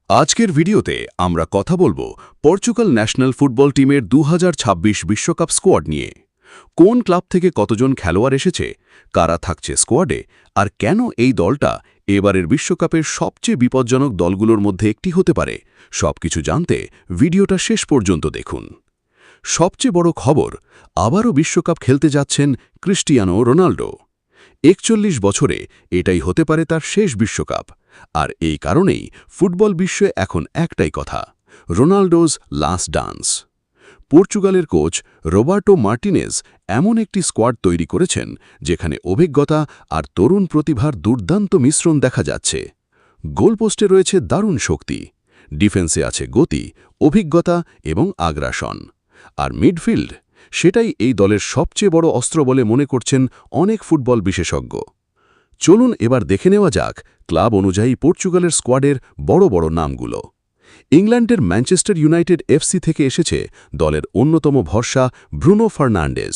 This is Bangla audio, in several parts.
আজকের ভিডিওতে আমরা কথা বলবো পর্তুগাল ন্যাশনাল ফুটবল টিমের 2026 বিশ্বকাপ স্কোয়াড নিয়ে। কোন ক্লাব থেকে কতজন খেলোয়াড় এসেছে, কারা থাকছে স্কোয়াডে, আর কেন এই দলটা এবারের বিশ্বকাপের সবচেয়ে বিপজ্জনক দলগুলোর মধ্যে একটি হতে পারে, সবকিছু জানতে ভিডিওটা শেষ পর্যন্ত দেখুন। সবচেয়ে বড় খবর, আবারও বিশ্বকাপ খেলতে যাচ্ছেন ক্রিস্টিয়ানো রোনাল্ডো। 41 বছরে এটাই হতে পারে তার শেষ বিশ্বকাপ, আর এই কারণেই ফুটবল বিশ্বে এখন একটাই কথা, রোনাল্ডোজ লাস্ট ডান্স। পর্তুগালের কোচ রবার্টো মার্টিনেজ এমন একটি স্কোয়াড তৈরি করেছেন যেখানে অভিজ্ঞতা আর তরুণ প্রতিভার দুর্দান্ত মিশ্রণ দেখা যাচ্ছে। গোলপোস্টে রয়েছে দারুণ শক্তি, ডিফেন্সে আছে গতি, অভিজ্ঞতা এবং আগ্রাসন, আর মিডফিল্ড, সেটাই এই দলের সবচেয়ে বড় অস্ত্র বলে মনে করছেন অনেক ফুটবল বিশেষজ্ঞ। চলুন এবার দেখে নেওয়া যাক ক্লাব অনুযায়ী পর্তুগালের স্কোয়াডের বড় বড় নামগুলো। ইংল্যান্ডের ম্যানচেস্টার ইউনাইটেড এফসি থেকে এসেছে দলের অন্যতম ভরসা ব্রুনো ফার্নান্ডেজ।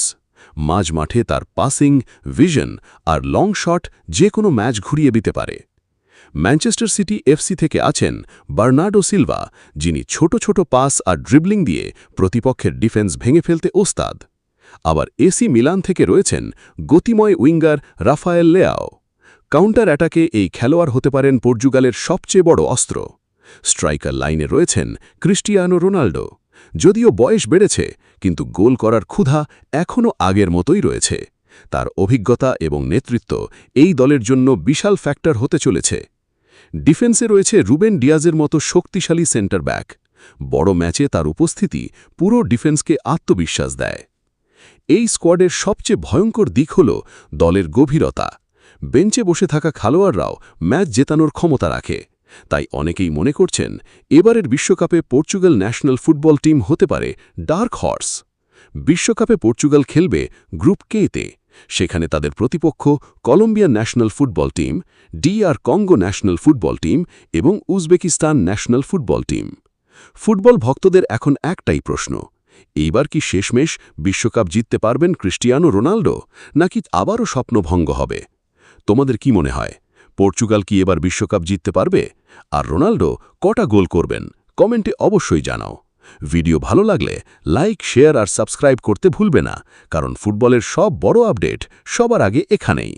মাঝ মাঠে তার পাসিং, ভিশন আর লং শট যে কোনো ম্যাচ ঘুরিয়ে দিতে পারে। ম্যানচেস্টার সিটি এফসি থেকে আছেন বার্নার্ডো সিলভা, যিনি ছোট ছোট পাস আর ড্রিবলিং দিয়ে প্রতিপক্ষের ডিফেন্স ভেঙে ফেলতে ওস্তাদ। আবার এসি মিলান থেকে রয়েছেন গতিময় উইঙ্গার রাফায়েল লেয়াও। কাউন্টার অ্যাটাকে এই খেলোয়াড় হতে পারেন পর্তুগালের সবচেয়ে বড় অস্ত্র। স্ট্রাইকার লাইনে রয়েছেন ক্রিস্টিয়ানো রোনাল্ডো। যদিও বয়স বেড়েছে, কিন্তু গোল করার ক্ষুধা এখনও আগের মতোই রয়েছে। তার অভিজ্ঞতা এবং নেতৃত্ব এই দলের জন্য বিশাল ফ্যাক্টর হতে চলেছে। ডিফেন্সে রয়েছে রুবেন ডিয়াজের মতো শক্তিশালী সেন্টার ব্যাক। বড় ম্যাচে তার উপস্থিতি পুরো ডিফেন্সকে আত্মবিশ্বাস দেয়। এই স্কোয়াডের সবচেয়ে ভয়ঙ্কর দিক হল দলের গভীরতা। বেঞ্চে বসে থাকা খেলোয়াড়রাও ম্যাচ জেতানোর ক্ষমতা রাখে। তাই অনেকেই মনে করছেন এবারের বিশ্বকাপে পর্তুগাল ন্যাশনাল ফুটবল টিম হতে পারে ডার্ক হর্স। বিশ্বকাপে পর্তুগাল খেলবে গ্রুপ কে-তে। সেখানে তাদের প্রতিপক্ষ Colombia national football team, DR Congo national football team এবং Uzbekistan national football team. Football ভক্তদের এখন একটাই প্রশ্ন, এইবার কি শেষমেশ বিশ্বকাপ জিততে পারবেন ক্রিস্টিয়ানো রোনাল্ডো, নাকি আবারও স্বপ্নভঙ্গ হবে? তোমাদের কি মনে হয়, পর্তুগাল কি এবার বিশ্বকাপ জিততে পারবে? আর রোনাল্ডো কটা গোল করবেন? কমেন্টে অবশ্যই জানাও। ভিডিও ভালো লাগলে লাইক, শেয়ার আর সাবস্ক্রাইব করতে ভুলবে না, কারণ ফুটবলের সব বড় আপডেট সবার আগে এখানেই।